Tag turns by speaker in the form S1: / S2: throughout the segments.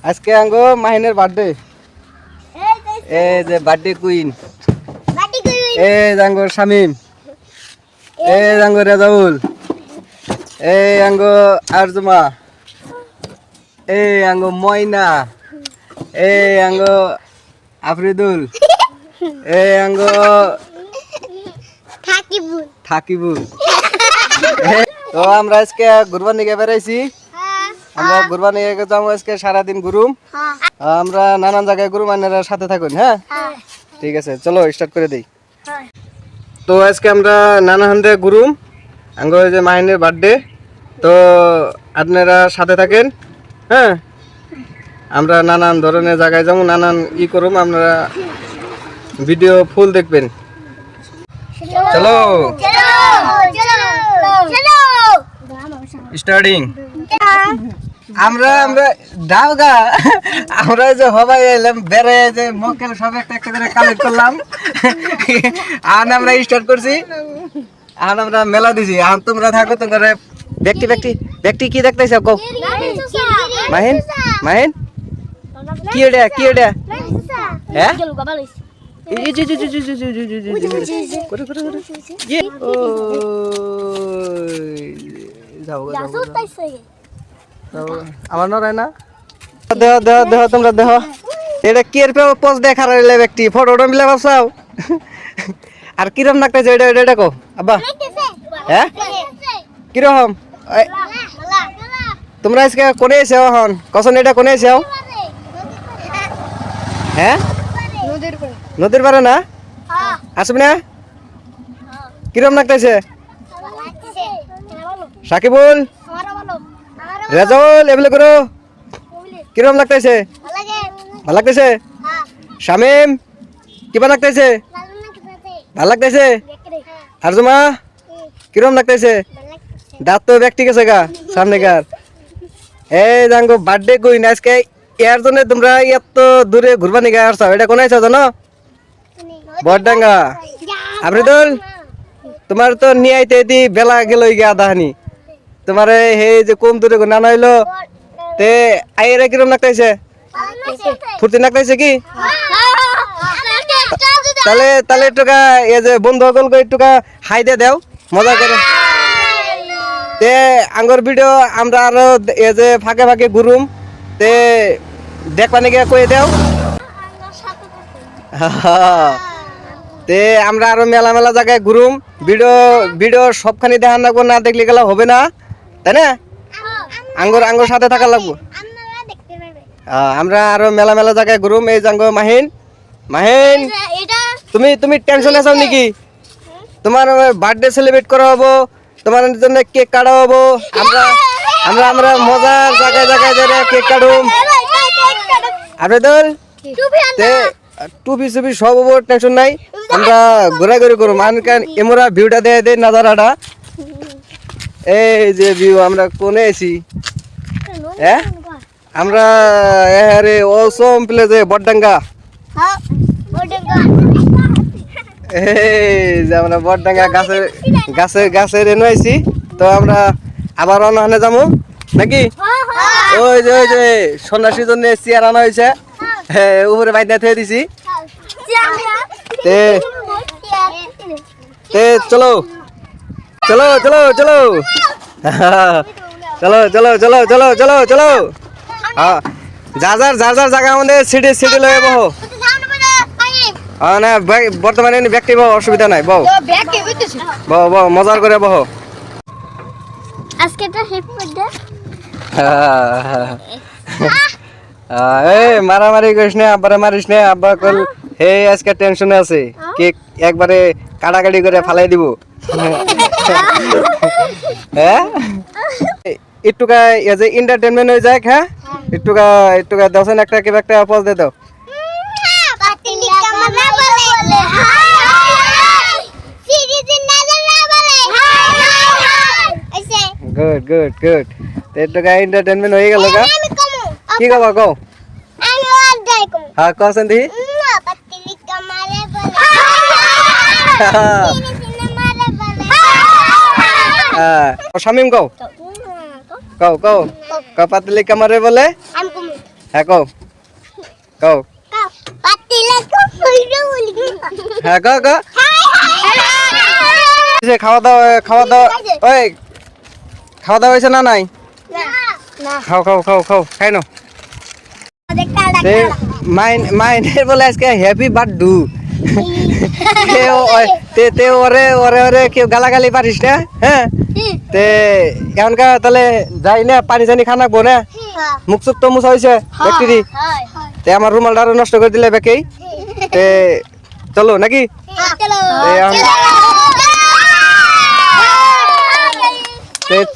S1: আজকে আঙ্গো মাহিনের বার্থডে। এই যে বার্থডে কুইন, এই আঙ্গো শামিম, এই আঙ্গো রেজাউল, এই আঙ্গো আরজুমা, এই আঙ্গো ময়না, এই আঙ্গো আফরিদুল, এই আঙ্গো থাকিবুল। তো আমরা আজকে ঘুরবার নিয়ে বেড়াইছি। আমরা ঘুরবার নিয়ে যাবো আজকে সারাদিন ঘুরুম। আমরা নানান জায়গায় ঘুরুম, আপনারা সাথে থাকুন। হ্যাঁ ঠিক আছে, চলো স্টার্ট করে দিই। তো আজকে আমরা নানান জায়গায় ঘুরুম, আঙ্গো যে মাহিনের বার্থডে। তো আপনারা সাথে থাকেন। হ্যাঁ আমরা নানান ধরনের জায়গায় যাবো, নানান করুম, আপনারা ভিডিও ফুল দেখবেন। চলো স্টার্টিং। আমরা দাওগা আমরা যে হবাই এলাম বেড়ে যে মক্কেল সব একটা একটা করে কালেক্ট করলাম। আর আমরা স্টার্ট করছি, আর আমরা মেলা দিছি। আর তোমরা থাকো, তোমরা ব্যক্তি ব্যক্তি ব্যক্তি কি দেখতেছ? কও মাহিন, মাহিন কি এটা, কি এটা? হ্যাঁ আমার নয় না। দেহ দেহ দেহ তোমরা দেহ, এটা কি এর পোজ দেখার ব্যক্তি ফটোটা মিলে ভাবছাও। আর কিরম লাগতেছে এটা, এটা দেখো আব্বা। হ্যাঁ কিরকম তোমরা আজকে কোনে এসে এখন কখন এটা কোনে এসে? হ্যাঁ নদীর পারে না আসবে না? কিরম লাগতেছে? সাকিবুল, রেজাউল এগুলো করো, কিরম লাগতেছে? ভালো লাগতেছে? শামিম কিবা লাগতেছে? ভাল লাগতেছে? আরজুমা কিরম লাগতেছে? দাঁত তো ব্যক্তি গেছে গা সামনেকার। এই জাঙ্গো বার্থডে কুইন, আজকে এর জন্য তোমরা এত দূরে ঘুরবা নিয়ে আসছো। এটা কোন আইছো জানো? বড়ডাঙ্গা। আফরিদুল তোমার তো নিয়ে আইতে দি বেলা গেল গিয়া দাহানি। তোমার হে যে কম দূরে নানা হইলো তে আইরে কিরম লাগতেছে? ফুর্তি লাগতেছে কি? তাহলে তাহলে একটুকা এই যে বন্ধু সকল একটুকা হাই দে দেও, মজা করে। তে আঙ্গর ভিডিও আমরা আরো এই যে ফাঁকে ফাঁকে ঘুরুম, তে দেখবা নাকি কয়ে দেও। তে আমরা আরো মেলা মেলা জায়গায় ঘুরুম, ভিডিও ভিডিও সবখানি দেখান লাগবো, না দেখলে গেলে হবে না, তাই না? আঙ্গর আঙ্গর সাথে থাকা লাগবো। আমরা আরো মেলা মেলা জায়গায় ঘুরুম। এই জাঙ্গো মাহিন, মাহিন তুমি তুমি টেনশন আছো নাকি? তোমার বার্থডে সেলিব্রেট করা হবো, তোমার জন্য কেক কাটা হবো। আমরা আমরা আমরা মজার জায়গায় জায়গায় যারা কেক কাটুম। আবেদল তে টুপি সুপি সব হবো, টেনশন নাই। আমরা ঘোরাঘুরি করুম, এমরা ভিউটা দেয় দেয় নাজারাটা। এই যে ভিউ, আমরা কোনে আছি? হ্যাঁ আমরা আরে অসম প্লেসে বড়ডাঙ্গা। এই যে আমরা বড়ডাঙ্গা গাছের গাছের গাছের এনে আইছি। তো আমরা আবার অন্য যাবো নাকি? ওই যে সন্ন্যাসীর জন্য চেয়ার আনা হয়েছে, উপরে বাইদা থেকে দিছি। চলো চলো চলো চলো চলো চলো চলো চলো চলো চলো। হ্যাঁ যার যার জায়গা আমাদের সিটি সিটি লয়ে বহো। না বর্তমানে ব্যক্তি বহ, অসুবিধা নাই, বহ বহ বহ মজার করে বহ। এই মারামারি করিস না, আব্বারে মারিস না। আব্বা কল হে আজকে টেনশনে আছে, কেক একবারে কাটাকাটি করে ফালাই দিব। হ্যাঁ একটুকা এই যে এন্টারটেনমেন্ট হয়ে যাক। হ্যাঁ একটুকা একটুকা দশেন একটা কেউ একটা পজ দে দাও। Good good good. একটুকা এন্টারটেনমেন্ট হয়ে গেল গা। কি কবা কও? হ্যাঁ কছেন দি। শামিম কও, কও কও, পাতলি কামারে বলে হ্যাঁ কও কও হ্যাঁ কও কও খাওয়া দাওয়া ওই খাওয়া দাওয়া হয়েছে না নাই খাও খাও খাও খাও খাই নাও মাইনের বলে আজকে হ্যাপি বার্থডে তে ওরে ওরে ওরে কেউ গালাগালি পারিস না হ্যাঁ তে এখনকার তাহলে যাই না পানি জানি খানা বো না মুখ চুপ তো মুছা হয়েছে ব্যাকটেরি তে আমার রুমালটা আরো নষ্ট করে দিলে বেকেই তে চলো নাকি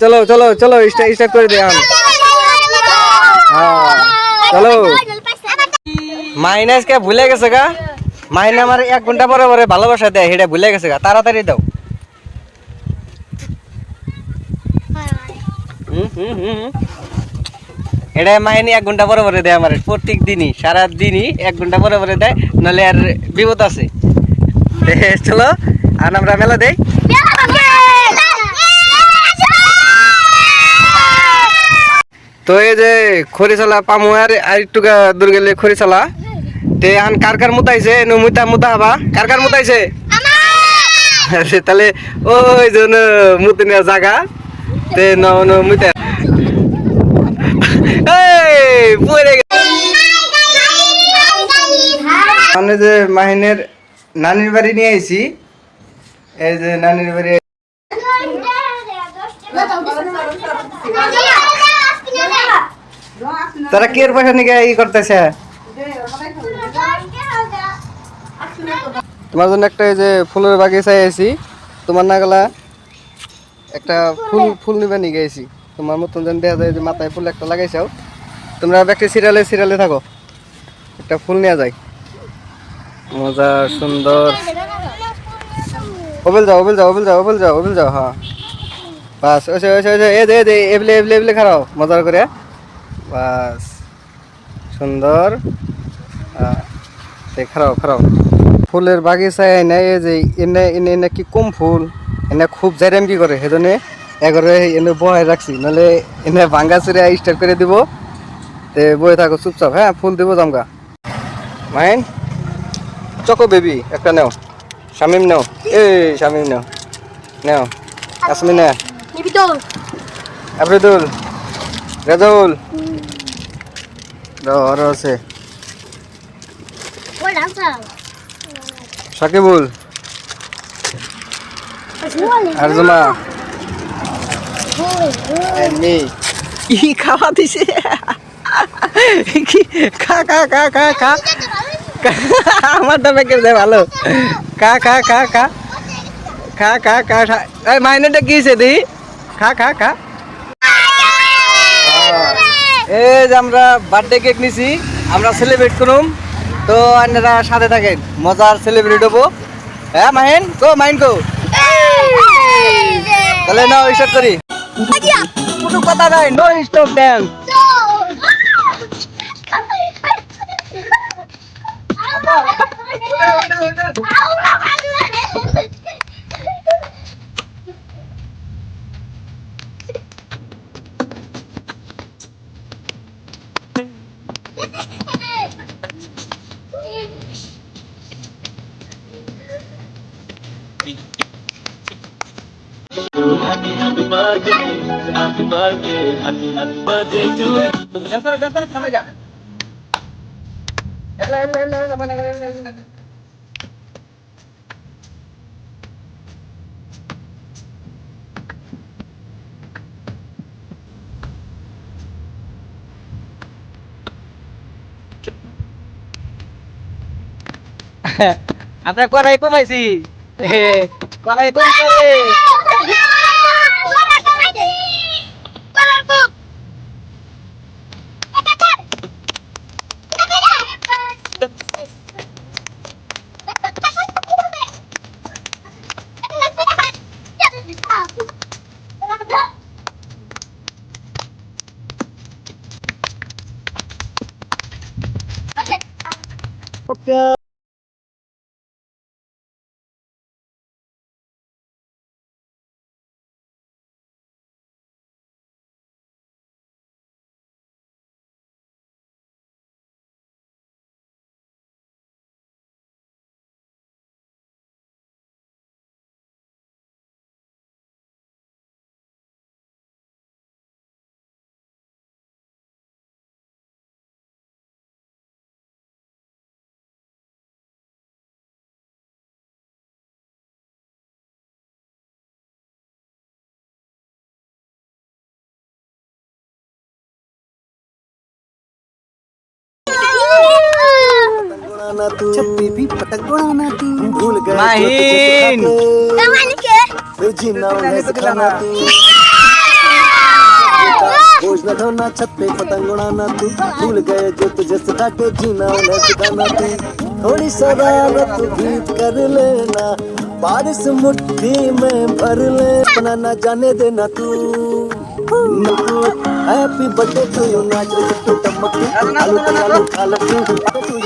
S1: চলো চলো চলো স্টার্ট করে দে এখন চলো মাইনাস কে ভুলে গেছে গা মাইনা আমার 1 ঘন্টা পরে পরে ভালোবাসা দেয় সেটা ভুলে গেছে গা তাড়াতাড়ি দাও এটা মাইনি 1 ঘন্টা পরে পরে দেয় আমার প্রত্যেক দিনই সারা দিনই 1 ঘন্টা পরে পরে দেয় নাহলে আর বিপদ আছে চলো আর আমরা মেলা দেই তো এই যে খরিচালা পামু আর একটু দূর গেলে খরিচালা তে আন কার কার মুতাইছে মুতা মুতা হবা কার মুতাইছে তাহলে ওই যে মুতে নেওয়া জায়গা তে মুতা আমি যে মাহিনের নানির বাড়ি নিয়ে আইছি এই যে নানির বাড়ি তারা কি এর পয়সা নিয়ে ই করতেছে তোমার জন্য একটা এই যে ফুলের বাগিচায় আইছি তোমার না গেলা একটা ফুল নিবে নিয়ে গেছি তোমার মতন যেন দেখা যায় যে মাথায় ফুল একটা লাগাইছাও তোমরা ব্যক্তি সিরিয়ালে থাকো একটা ফুল নেওয়া যায় মজা সুন্দর ওবেল যাও হ্যাঁ বাস এবলে খারাও মজার করে বাস সুন্দর খারাও ফুলের বাগিচায় এনে এই যে এনে এনে এনে কি কম ফুল এনে খুব জাইরাম কি করে সেজন্য এগরে এনে বহাই রাখছি নাহলে এনে ভাঙ্গা চুরে স্টার্ট করে দিব তে বয়ে থাকো চুপচাপ হ্যাঁ ফুল দিব জামগা মাইন চকো বেবি একটা নেও শামিম নেও শামিম নেও আসমিনা আফরিদুল রেজাউল আরো আছে সাকিবুল আরজুমা কি খাওয়া দিছে খা আমার তো বেকে যায় ভালো খা মাইনেটা কি হয়েছে দি খা এই যে আমরা বার্থডে কেক নিছি আমরা সেলিব্রেট করুম তো আপনারা সাথে থাকেন মজার সেলিব্রেট হবো হ্যাঁ মাইন কো তাহলে নাও স্টার্ট করি কোনো কথা নাই no stop dance
S2: Happy birthday to you.
S1: আমরা কড়াই কমাইছি কড়াই কমাইছি
S3: उड़ाना तू, छत्ती भी पतंग उड़ाना तू, भूल गए
S1: माहिन
S3: फिर जीना उन्हें सिखाना तू, बोझ न ढोना छत पे पतंग उड़ाना तू, भूल गए जो तुझे सिखा के जीना उन्हें सिखाना तू, थोड़ी शरारत भी कर लेना, बारिश मुट्ठी में भर ले, अपना न जाने देना तू, हैप्पी बर्थडे टू यू, नाच रे टू टमक आलू आलू खालक टू यू।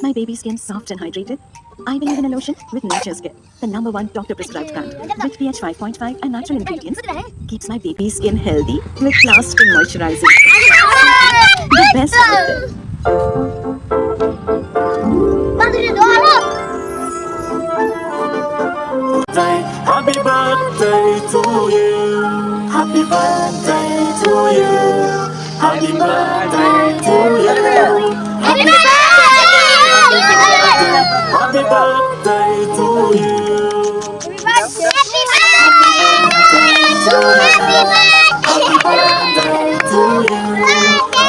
S4: My baby's skin soft and hydrated. I believe in a lotion with Nature's Care, the #1 doctor prescribed brand with pH 5.5 and natural ingredients. Keeps my baby's skin healthy with lasting moisturizing. The best out there.
S2: Happy birthday to you. Happy birthday to you. Happy birthday to you. Happy birthday to you.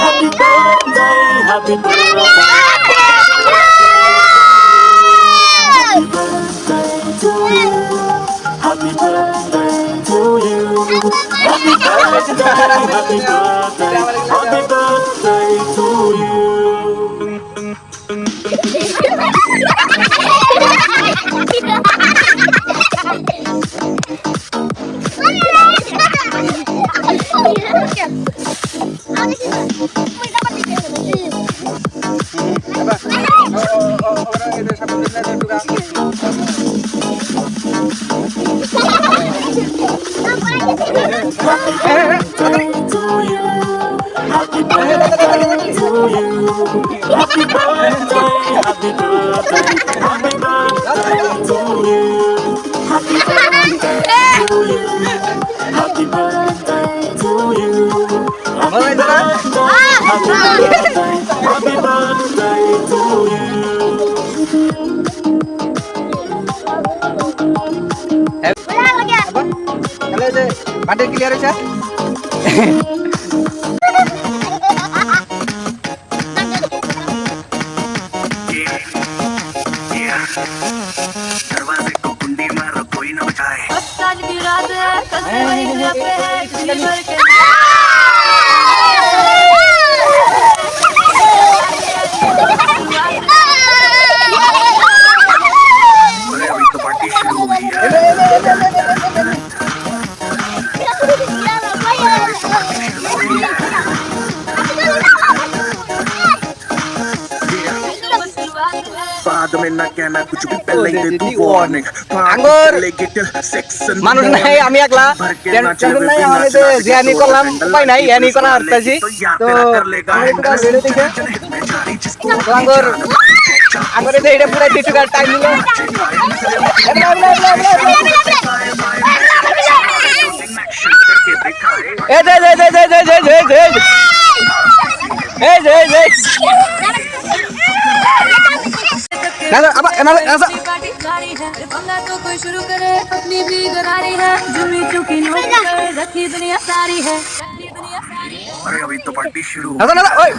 S2: Happy birthday, happy birthday. Happy birthday to you. Happy birthday, happy birthday, happy birthday to you. Happy birthday to you. Happy birthday, happy birthday, happy birthday to you. Happy birthday to you. Happy birthday to you. Happy birthday, happy birthday, happy birthday to you.
S1: তাহলে যে বাটের clear হয়েছে
S3: दरवाजे को कुंडी मारो कोई न बचाए। अरे अभी तो पार्टी शुरू हुई है। बाद में ना कहना कुछ भी पहले दे तू वार्निंग।
S1: আঙ্গুর মানুষ নাই আমি একলা টেনশন নাই আমি যে জিয়ানি করলাম উপায় নাই ইয়ানি করা হারতাছি তো আমি একটু ভিডিও দেখে আঙ্গুর আঙ্গুর এই যে এটা পুরো টিটুকার টাইম নিলে এই যে ना अब ना ऐसा
S5: तो कोई शुरू करे अपनी भी गरारी है जुमी चुकी रखी दुनिया सारी है
S3: अरे अभी तो पार्टी शुरू
S1: ऐसा ना ओए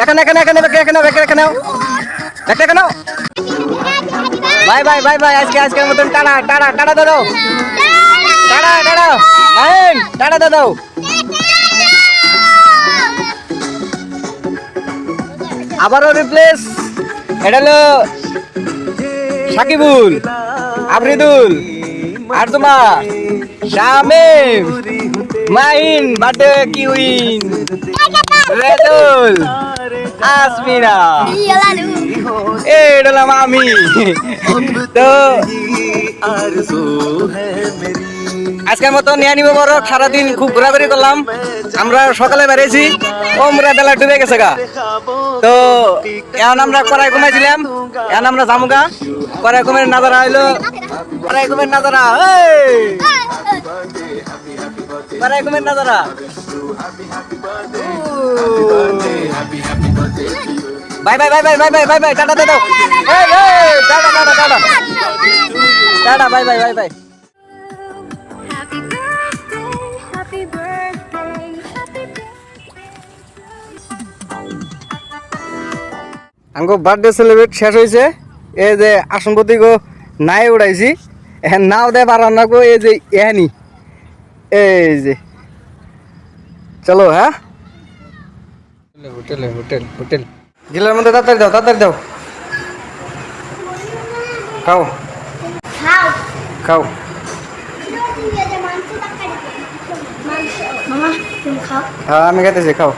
S1: এখানে বাই আজকের মতন টাটা দাও টাটা মাইন টাটা দাও আবারও রিপ্লেস এটা হলো সাকিবুল আফরিদুল আরজুমা শামিম মাইন বার্থডে কিউইন রেদুল আসমিনা এটা হলাম আমি তো
S3: आरज़ू है मेरी
S1: আজকের মতো নিয়ে নিব বড়, সারাদিন খুব ঘোরাঘুরি করলাম। আমরা সকালে বেরিয়েছি, ওমরা বেলা ডুবে গেছে গা। তো এখন আমরা কড়াই ঘুমাইছিলাম, এখন আমরা জামুগা কড়াই ঘুমের নাজারা হইলো, কড়াই ঘুমের নাজারা, কড়াই ঘুমের নাজারা। Bye bye bye bye bye bye bye bye, টাটা দাও, টাটা টাটা টাটা টাটা, bye bye bye bye.
S5: Happy birthday, happy birthday, happy birthday.
S1: আঙ্গো বার্থডে সেলিব্রেট শেষ হয়েছে। এই যে আসনপতি গো নাই উড়াইছি, এখন নাও দেয় পারান না গো, এই যে এহানি, এই যে চলো। হ্যাঁ, হোটেলে হোটেল হোটেল গিলার মধ্যে তাড়াতাড়ি দাও, তাড়াতাড়ি দাও, খাও খাও।
S6: মামা তুমি খাও
S1: হ্যাঁ আমি খাইতেছি, খাও।